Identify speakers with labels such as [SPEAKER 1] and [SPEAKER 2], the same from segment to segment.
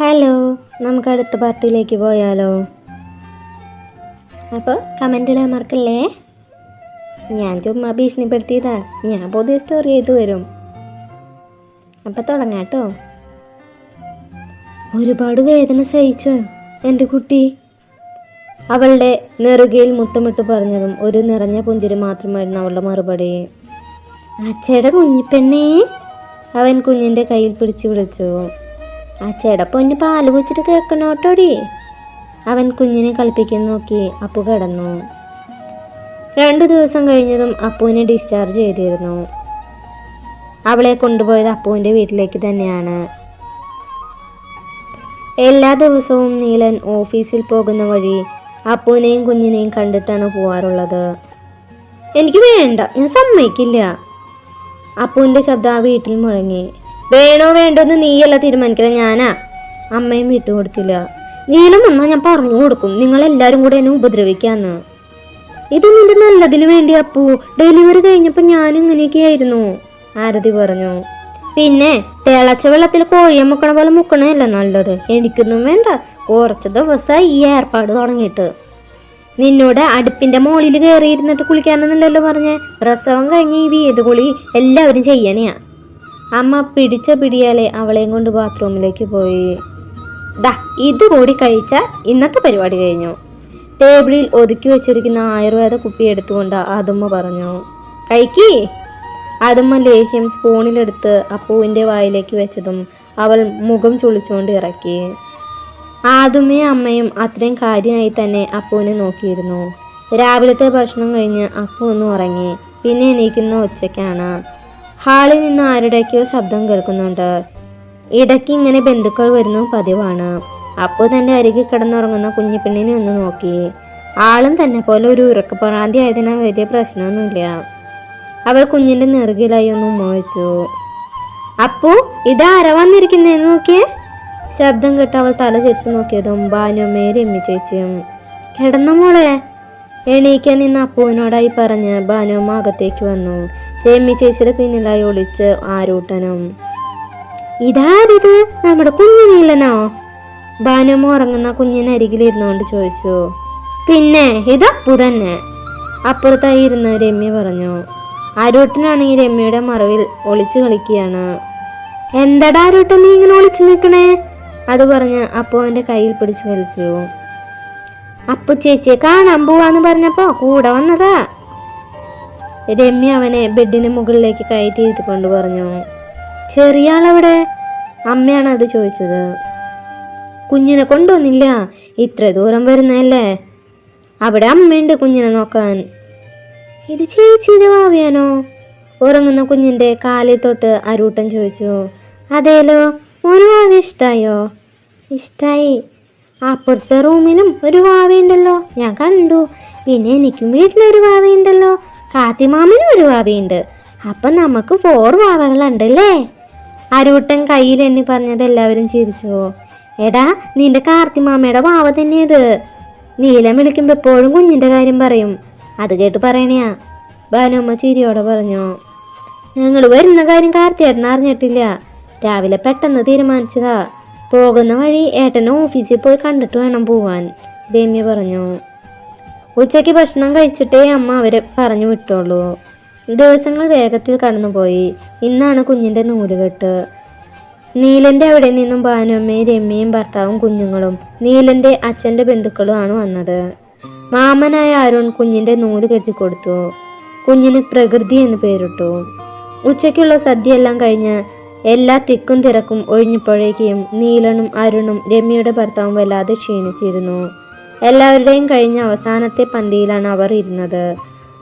[SPEAKER 1] Hello, നമുക്ക് അടുത്ത പാർട്ടിയിലേക്ക് പോയാലോ? അപ്പോൾ കമൻ്റ് ഇടാൻ മറക്കല്ലേ. ഞാൻ ചുമ്മാ ഭീഷണിപ്പെടുത്തിയതാ. ഞാൻ പുതിയ സ്റ്റോറി ആയിട്ട് വരും. അപ്പം തുടങ്ങാം കേട്ടോ. ഒരുപാട് വേദന സഹിച്ചോ എൻ്റെ കുട്ടി? അവളുടെ നെറുകയിൽ മുത്തമിട്ട് പറഞ്ഞതും ഒരു നിറഞ്ഞ പുഞ്ചിരി മാത്രമായിരുന്നു അവളുടെ മറുപടി. അച്ഛയുടെ കുഞ്ഞിപ്പെണ്ണേ, അവൻ കുഞ്ഞിൻ്റെ കയ്യിൽ പിടിച്ചു വിളിച്ചു. അച്ഛയുടെ പൊന്ന് പാല് കുച്ചിട്ട് കേൾക്കണോട്ടോടി. അവൻ കുഞ്ഞിനെ കളിപ്പിക്കാൻ നോക്കി. അപ്പു കിടന്നു. 2 ദിവസം കഴിഞ്ഞതും അപ്പുവിനെ ഡിസ്ചാർജ് ചെയ്തിരുന്നു. അവളെ കൊണ്ടുപോയത് അപ്പുവിൻ്റെ വീട്ടിലേക്ക് തന്നെയാണ്. എല്ലാ ദിവസവും നീലൻ ഓഫീസിൽ പോകുന്ന വഴി അപ്പുവിനെയും കുഞ്ഞിനെയും കണ്ടിട്ടാണ് പോവാറുള്ളത്. എനിക്ക് വേണ്ട, ഞാൻ സമ്മതിക്കില്ല. അപ്പുവിൻ്റെ ശബ്ദം ആ വീട്ടിൽ മുഴങ്ങി. വേണോ വേണ്ടോന്ന് നീയല്ല തീരുമാനിക്കില്ല, ഞാനാ. അമ്മയും വിട്ടുകൊടുത്തില്ല. നീലം വന്നാൽ ഞാൻ പറഞ്ഞു കൊടുക്കും, നിങ്ങളെല്ലാവരും കൂടെ എന്നെ ഉപദ്രവിക്കാന്ന്. ഇത് നിന്റെ നല്ലതിന് വേണ്ടി അപ്പു. ഡെലിവറി കഴിഞ്ഞപ്പോൾ ഞാനും ഇങ്ങനെയൊക്കെയായിരുന്നു, ആരതി പറഞ്ഞു. പിന്നെ തിളച്ച വെള്ളത്തിൽ കോഴിയെ മുക്കണ പോലെ മുക്കണല്ല നല്ലത്. എനിക്കൊന്നും വേണ്ട. കുറച്ച് ദിവസമായി ഈ ഏർപ്പാട് തുടങ്ങിയിട്ട്. നിന്നോട് അടുപ്പിന്റെ മുകളിൽ കയറിയിരുന്നിട്ട് കുളിക്കാനെന്നല്ലോ പറഞ്ഞേ. പ്രസവം കഴിഞ്ഞ് ഈ വീട് കുളി എല്ലാവരും ചെയ്യണയാ. അമ്മ പിടിച്ച പിടിയാലെ അവളെയും കൊണ്ട് ബാത്റൂമിലേക്ക് പോയി. ഇത് കൂടി കഴിച്ചാൽ ഇന്നത്തെ പരിപാടി കഴിഞ്ഞു. ടേബിളിൽ ഒതുക്കി വെച്ചിരിക്കുന്ന ആയുർവേദ കുപ്പി എടുത്തുകൊണ്ട് ആദമ്മ പറഞ്ഞു. കഴിക്കേ. ആദമ്മ ലേഹ്യം സ്പൂണിലെടുത്ത് അപ്പുവിൻ്റെ വായിലേക്ക് വെച്ചതും അവൾ മുഖം ചുളിച്ചുകൊണ്ട് ഇറക്കി. ആദമ്മയും അമ്മയും അത്രയും കാര്യമായി തന്നെ അപ്പുവിനെ നോക്കിയിരുന്നു. രാവിലത്തെ ഭക്ഷണം കഴിഞ്ഞ് അപ്പു ഒന്ന് ഉറങ്ങി. പിന്നെ എണീക്കുന്ന ഉച്ചയ്ക്കാണ്. ഹാളിൽ നിന്ന് ആരുടെയൊക്കെയോ ശബ്ദം കേൾക്കുന്നുണ്ട്. ഇടയ്ക്ക് ഇങ്ങനെ ബന്ധുക്കൾ വരുന്നു പതിവാണ്. അപ്പു തൻ്റെ അരികിൽ കിടന്നുറങ്ങുന്ന കുഞ്ഞിപ്പെണ്ണിനെ ഒന്ന് നോക്കി. ആളും തന്നെ പോലെ ഒരു ഉറക്കപ്രാന്തി ആയതിനാൽ വലിയ പ്രശ്നമൊന്നുമില്ല. അവൾ കുഞ്ഞിൻ്റെ നെറുകിലായി ഒന്ന് ഉമ്മ വെച്ചു. അപ്പു, ഇതാരാ വന്നിരിക്കുന്നതെന്ന് നോക്കിയേ. ശബ്ദം കേട്ട് അവൾ തല തിരിച്ചു നോക്കിയതും ഭാനുമ്മയെ രമ്യ ചേച്ചിയും. കിടന്ന മോളെ. എണീക്കാൻ നിന്ന് അപ്പുവിനോടായി പറഞ്ഞ് ഭാനുമ്മ അകത്തേക്ക് വന്നു. രമ്യ ചേച്ചിയുടെ പിന്നിലായി ഒളിച്ച് ആരൂട്ടനും. ഇതാരിത്? നമ്മുടെ കുഞ്ഞു നീലനോ? ഭാനുമ്മ ഉറങ്ങുന്ന കുഞ്ഞിനരികിലിരുന്നുകൊണ്ട് ചോദിച്ചു. പിന്നെ ഇതപ്പു തന്നെ, അപ്പുറത്തായി ഇരുന്ന് രമ്യ പറഞ്ഞു. ആരൂട്ടനാണെങ്കിൽ രമ്യയുടെ മറവിൽ ഒളിച്ചു കളിക്കുകയാണ്. എന്താടാ ആരൂട്ടൻ നീ ഇങ്ങനെ ഒളിച്ചു നിൽക്കണേ? അത് പറഞ്ഞ് അപ്പു അവൻ്റെ കയ്യിൽ പിടിച്ചു വലിച്ചു. അപ്പു ചേച്ചിയെ കാണാൻ പോവാന്ന് പറഞ്ഞപ്പോ കൂടെ വന്നതാ. രമ്യ അവനെ ബെഡിന് മുകളിലേക്ക് കയറ്റി ഇരുത്തിക്കൊണ്ട് പറഞ്ഞു. ചെറിയ ആളവിടെ? അമ്മയാണ് അത് ചോദിച്ചത്. കുഞ്ഞിനെ കൊണ്ടുവന്നില്ല, ഇത്ര ദൂരം വരുന്നല്ലേ. അവിടെ അമ്മയുണ്ട് കുഞ്ഞിനെ നോക്കാൻ. ഇത് ചേച്ചിയുടെ ഭാവിയാണോ? ഉറങ്ങുന്ന കുഞ്ഞിന്റെ കാലിൽ തൊട്ട് അരൂട്ടൻ ചോദിച്ചു. അതേലോ, മോന് ഭാവി ഇഷ്ടായോ? ഇഷ്ടായി. അപ്പുറത്തെ റൂമിലും ഒരു ഭാവിയുണ്ടല്ലോ, ഞാൻ കണ്ടു. പിന്നെ എനിക്കും വീട്ടിലൊരു ഭാവിയുണ്ടല്ലോ, കാത്തിമാമനും ഒരു ഭാവിയുണ്ട്. അപ്പം നമുക്ക് 4 ഭാവകളുണ്ടല്ലേ. അരൂട്ടൻ കയ്യിൽ എണ്ണി പറഞ്ഞത് എല്ലാവരും ചിരിച്ചു. എടാ, നിന്റെ കാർത്തിമാമയുടെ ഭാവ തന്നെയത്. നീലം വിളിക്കുമ്പോൾ എപ്പോഴും കുഞ്ഞിൻ്റെ കാര്യം പറയും. അത് കേട്ട് പറയണയാ, ഭാനുമ്മ ചിരിയോടെ പറഞ്ഞു. ഞങ്ങൾ വരുന്ന കാര്യം കാർത്തിയേട്ടൻ അറിഞ്ഞിട്ടില്ല. രാവിലെ പെട്ടെന്ന് തീരുമാനിച്ചതാ. പോകുന്ന വഴി ഏട്ടനെ ഓഫീസിൽ പോയി കണ്ടിട്ട് വേണം പോവാൻ, രമ്യ പറഞ്ഞു. ഉച്ചയ്ക്ക് ഭക്ഷണം കഴിച്ചിട്ടേ അമ്മ അവരെ പറഞ്ഞു വിട്ടോളൂ. ദിവസങ്ങൾ വേഗത്തിൽ കടന്നുപോയി. ഇന്നാണ് കുഞ്ഞിൻ്റെ നൂലുകെട്ട്. നീലൻ്റെ അവിടെ നിന്നും ഭാനുമ്മയും രമ്യയും ഭർത്താവും കുഞ്ഞുങ്ങളും നീലൻ്റെ അച്ഛൻ്റെ ബന്ധുക്കളുമാണ് വന്നത്. മാമനായ അരുൺ കുഞ്ഞിൻ്റെ നൂല് കെട്ടിക്കൊടുത്തു. കുഞ്ഞിന് പ്രകൃതി എന്ന് പേരിട്ടു. ഉച്ചയ്ക്കുള്ള സദ്യയെല്ലാം കഴിഞ്ഞ് എല്ലാ തിക്കും തിരക്കും ഒഴിഞ്ഞപ്പോഴേക്കും നീലനും അരുണും രമ്യയുടെ ഭർത്താവും വല്ലാതെ ക്ഷീണിച്ചിരുന്നു. എല്ലാവരുടെയും കഴിഞ്ഞ അവസാനത്തെ പന്തിയിലാണ് അവർ ഇരുന്നത്.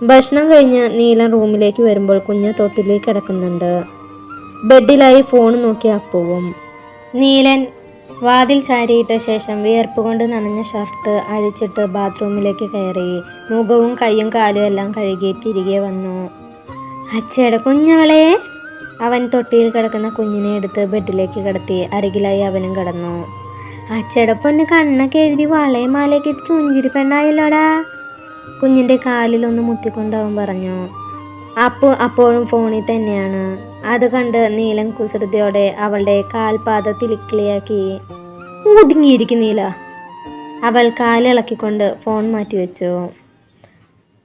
[SPEAKER 1] ഭക്ഷണം കഴിഞ്ഞ് നീലൻ റൂമിലേക്ക് വരുമ്പോൾ കുഞ്ഞ് തൊട്ടിലേക്ക് കിടക്കുന്നുണ്ട്. ബെഡിലായി ഫോൺ നോക്കി അപ്പുവും. നീലൻ വാതിൽ ചാരിയിട്ട ശേഷം വിയർപ്പ് കൊണ്ട് നനഞ്ഞ ഷർട്ട് അഴിച്ചിട്ട് ബാത്റൂമിലേക്ക് കയറി. മുഖവും കൈയും കാലും എല്ലാം കഴുകി തിരികെ വന്നു. അച്ഛയുടെ കുഞ്ഞാളെ. അവൻ തൊട്ടിയിൽ കിടക്കുന്ന കുഞ്ഞിനെ എടുത്ത് ബെഡിലേക്ക് കിടത്തി അരികിലായി അവനും കിടന്നു. അച്ഛയുടെ പൊന്ന് കണ്ണൊക്കെ എഴുതി വളയും മാലയൊക്കെ ഇട്ട് ചുഞ്ചിരി പെണ്ണായില്ലോടാ. കുഞ്ഞിൻ്റെ കാലിലൊന്ന് മുത്തിക്കൊണ്ടവൻ പറഞ്ഞു. അപ്പോഴും ഫോണിൽ തന്നെയാണ്. അത് കണ്ട് നീലൻ കുസൃതിയോടെ അവളുടെ കാൽപാദത്തിൽ ഇക്കിളിയാക്കി. ഒതുങ്ങിയിരിക്കുന്നില്ല. അവൾ കാലിളക്കിക്കൊണ്ട് ഫോൺ മാറ്റി വെച്ചു.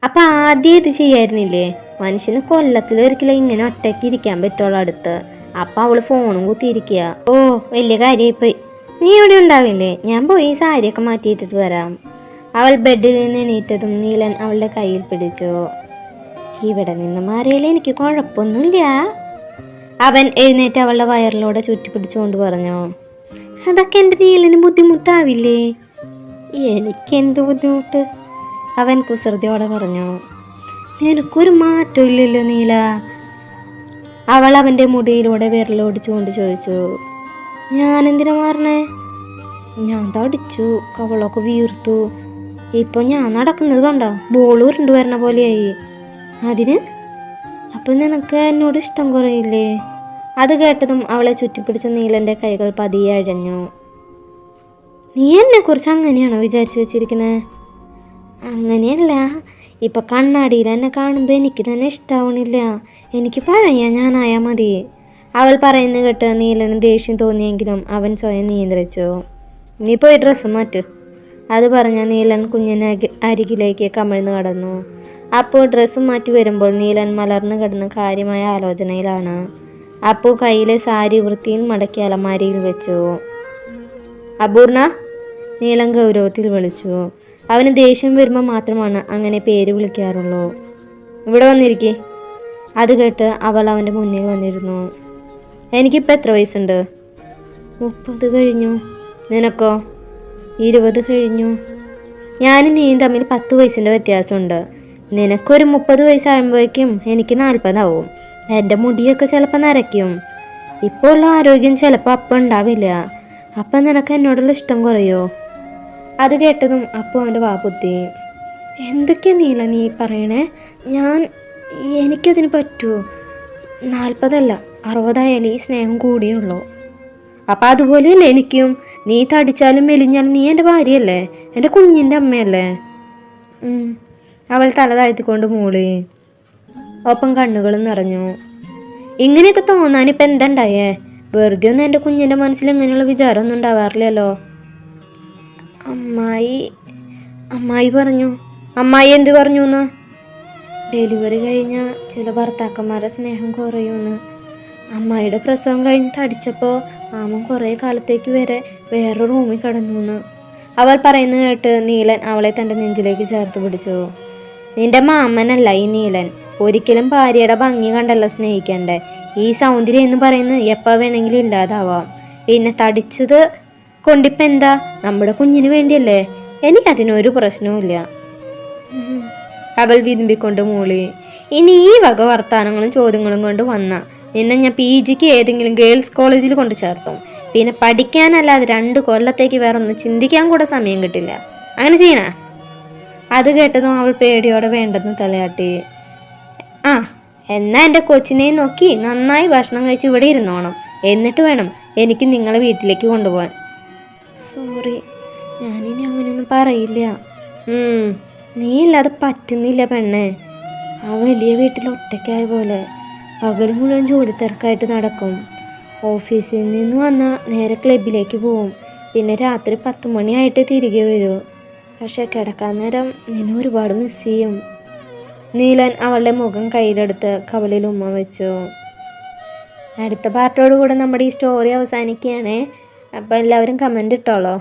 [SPEAKER 1] അപ്പം ആദ്യം ഇത് ചെയ്യായിരുന്നില്ലേ? മനുഷ്യന് കൊല്ലത്തിലൊരിക്കലും ഇങ്ങനെ ഒറ്റയ്ക്ക് ഇരിക്കാൻ പറ്റുള്ളൂ അടുത്ത്. അപ്പം അവൾ ഫോണും കുത്തിയിരിക്കുക. ഓ, വലിയ കാര്യമായിപ്പോയി. നീ ഇവിടെ ഉണ്ടാവില്ലേ? ഞാൻ പോയി സാരിയൊക്കെ മാറ്റിയിട്ടിട്ട് വരാം. അവൾ ബെഡിൽ നിന്ന് എണീറ്റതും നീലൻ അവളുടെ കയ്യിൽ പിടിച്ചു. ഇവിടെ നിന്ന് മാറിയാലേ എനിക്ക് കുഴപ്പമൊന്നുമില്ല. അവൻ എഴുന്നേറ്റ് അവളുടെ വയറിലൂടെ ചുറ്റിപ്പിടിച്ചുകൊണ്ട് പറഞ്ഞു. അതൊക്കെ എൻ്റെ നീലന് ബുദ്ധിമുട്ടാവില്ലേ? എനിക്കെന്ത് ബുദ്ധിമുട്ട്? അവൻ കുസൃതിയോടെ പറഞ്ഞു. നിനക്കൊരു മാറ്റം ഇല്ലല്ലോ നീല. അവൾ അവൻ്റെ മുടിയിലൂടെ വിരലോടിച്ചുകൊണ്ട് ചോദിച്ചു. ഞാനെന്തിനാ മാറണേ? ഞാൻ തടിച്ചു, കവളൊക്കെ വീർത്തു. ഇപ്പൊ ഞാൻ നടക്കുന്നത് കണ്ടോ, ബോൾ ഉരുണ്ടു വരണ പോലെയായി. അതിന് അപ്പം നിനക്ക് എന്നോട് ഇഷ്ടം കുറയില്ലേ? അത് കേട്ടതും അവളെ ചുറ്റിപ്പിടിച്ച നീലൻ്റെ കൈകൾ പതിയെ അഴഞ്ഞു. നീ എന്നെക്കുറിച്ച് അങ്ങനെയാണോ വിചാരിച്ചു വെച്ചിരിക്കുന്നത്? അങ്ങനെയല്ല, ഇപ്പം കണ്ണാടിയിൽ എന്നെ കാണുമ്പോൾ എനിക്ക് തന്നെ ഇഷ്ടാവണില്ല. എനിക്ക് പഴയ ഞാനായാൽ മതി. അവൾ പറയുന്നത് കേട്ട് നീലന് ദേഷ്യം തോന്നിയെങ്കിലും അവൻ സ്വയം നിയന്ത്രിച്ചു. നീ പോയി ഡ്രസ്സ് മാറ്റ്. അത് പറഞ്ഞ നീലൻ കുഞ്ഞിന് അരികിലേക്ക് കമിഴ്ന്നു കടന്നു. അപ്പോൾ ഡ്രസ്സ് മാറ്റി വരുമ്പോൾ നീലൻ മലർന്നു കിടന്ന് കാര്യമായ ആലോചനയിലാണ്. അപ്പോൾ കയ്യിലെ സാരി വൃത്തിയിൽ മടക്കി അലമാരിയിൽ വെച്ചു. അപൂർണ, നീലൻ ഗൗരവത്തിൽ വിളിച്ചു. അവന് ദേഷ്യം വരുമ്പോൾ മാത്രമാണ് അങ്ങനെ പേര് വിളിക്കാറുള്ളൂ. ഇവിടെ വന്നിരിക്കേ. അത് കേട്ട് അവൾ അവൻ്റെ മുന്നിൽ വന്നിരുന്നു. എനിക്കിപ്പോൾ എത്ര വയസ്സുണ്ട്? 30 കഴിഞ്ഞു. നിനക്കോ? 20 കഴിഞ്ഞു. ഞാനും നീയും തമ്മിൽ 10 വയസ്സിൻ്റെ വ്യത്യാസമുണ്ട്. നിനക്കൊരു 30 വയസ്സാകുമ്പോഴേക്കും എനിക്ക് 40 ആവും. എൻ്റെ മുടിയൊക്കെ ചിലപ്പോൾ നരയ്ക്കും. ഇപ്പോൾ ഉള്ള ആരോഗ്യം ചിലപ്പോൾ അപ്പം ഉണ്ടാവില്ല. അപ്പം നിനക്ക് എന്നോടുള്ള ഇഷ്ടം കുറയോ? അത് കേട്ടതും അപ്പോൾ അവൻ്റെ വാപ്പുത്തി. എന്തൊക്കെയാ നീല നീ പറയണേ? എനിക്കതിന് പറ്റുമോ? 40 അല്ല 60 ആയാലും ഈ സ്നേഹം കൂടിയുള്ളൂ. അപ്പം അതുപോലെയല്ലേ എനിക്കും. നീ തടിച്ചാലും മെലിഞ്ഞാലും നീ എൻ്റെ ഭാര്യയല്ലേ, എൻ്റെ കുഞ്ഞിൻ്റെ അമ്മയല്ലേ? അവൾ തല താഴ്ത്തിക്കൊണ്ട് മൂളി. ഒപ്പം കണ്ണുകളും നിറഞ്ഞു. ഇങ്ങനെയൊക്കെ തോന്നാനിപ്പോൾ എന്താ ഉണ്ടായേ? വെറുതെ ഒന്നും എൻ്റെ കുഞ്ഞിൻ്റെ മനസ്സിൽ ഇങ്ങനെയുള്ള വിചാരമൊന്നും ഉണ്ടാവാറില്ലല്ലോ. അമ്മായി പറഞ്ഞു. അമ്മായി എന്ത് പറഞ്ഞു എന്ന്? ഡെലിവറി കഴിഞ്ഞാൽ ചില ഭർത്താക്കന്മാരുടെ സ്നേഹം കുറയുമെന്ന്. അമ്മായിയുടെ പ്രസവം കഴിഞ്ഞ് തടിച്ചപ്പോൾ മാമൻ കുറേ കാലത്തേക്ക് വരെ വേറെ റൂമിൽ കിടന്നു എന്ന്. അവൾ പറയുന്നത് കേട്ട് നീലൻ അവളെ തൻ്റെ നെഞ്ചിലേക്ക് ചേർത്ത് പിടിച്ചു. നിന്റെ മാമനല്ല ഈ നീലൻ. ഒരിക്കലും ഭാര്യയുടെ ഭംഗി കണ്ടല്ല സ്നേഹിക്കണ്ടേ. ഈ സൗന്ദര്യം എന്ന് പറയുന്നത് എപ്പോൾ വേണമെങ്കിലും ഇല്ലാതാവാം. പിന്നെ തടിച്ചത് കൊണ്ടിപ്പോൾ എന്താ? നമ്മുടെ കുഞ്ഞിന് വേണ്ടിയല്ലേ. എനിക്കതിനൊരു പ്രശ്നവുമില്ല. അവൾ വിതുമ്പിക്കൊണ്ട് മൂളി. ഇനി ഈ വക വർത്താനങ്ങളും ചോദ്യങ്ങളും കൊണ്ട് വന്ന നിന്നെ ഞാൻ PGക്ക് ഏതെങ്കിലും ഗേൾസ് കോളേജിൽ കൊണ്ട് ചേർത്തും. പിന്നെ പഠിക്കാനല്ലാതെ 2 കൊല്ലത്തേക്ക് വേറെ ഒന്നും ചിന്തിക്കാൻ കൂടെ സമയം കിട്ടില്ല. അങ്ങനെ ചെയ്യണ? അത് കേട്ടതും അവൾ പേടിയോടെ വേണ്ടെന്ന് തലയാട്ടി. എന്നാ എൻ്റെ കൊച്ചിനെ നോക്കി നന്നായി ഭക്ഷണം കഴിച്ച് ഇവിടെ ഇരുന്നോണം. എന്നിട്ട് വേണം എനിക്ക് നിങ്ങളെ വീട്ടിലേക്ക് കൊണ്ടുപോകാൻ. സോറി, ഞാനിനി അങ്ങനെയൊന്നും പറയില്ല. നീ ഇല്ലാതെ പറ്റുന്നില്ല പെണ്ണെ. ആ വലിയ വീട്ടിൽ ഒറ്റയ്ക്കായ പോലെ പകൽ മുഴുവൻ ജോലി തിരക്കായിട്ട് നടക്കും. ഓഫീസിൽ നിന്ന് വന്നാൽ നേരെ ക്ലബിലേക്ക് പോവും. പിന്നെ രാത്രി 10 മണിയായിട്ട് തിരികെ വരൂ. പക്ഷെ കിടക്കാൻ നേരം നിന്നെ ഒരുപാട് മിസ് ചെയ്യും. നീലൻ അവളുടെ മുഖം കയ്യിലെടുത്ത് കവളിൽ ഉമ്മ വെച്ചു. അടുത്ത പാർട്ടോട് കൂടെ നമ്മുടെ ഈ സ്റ്റോറി അവസാനിക്കുകയാണേ. അപ്പോൾ എല്ലാവരും കമൻ്റ് ഇട്ടോളോ.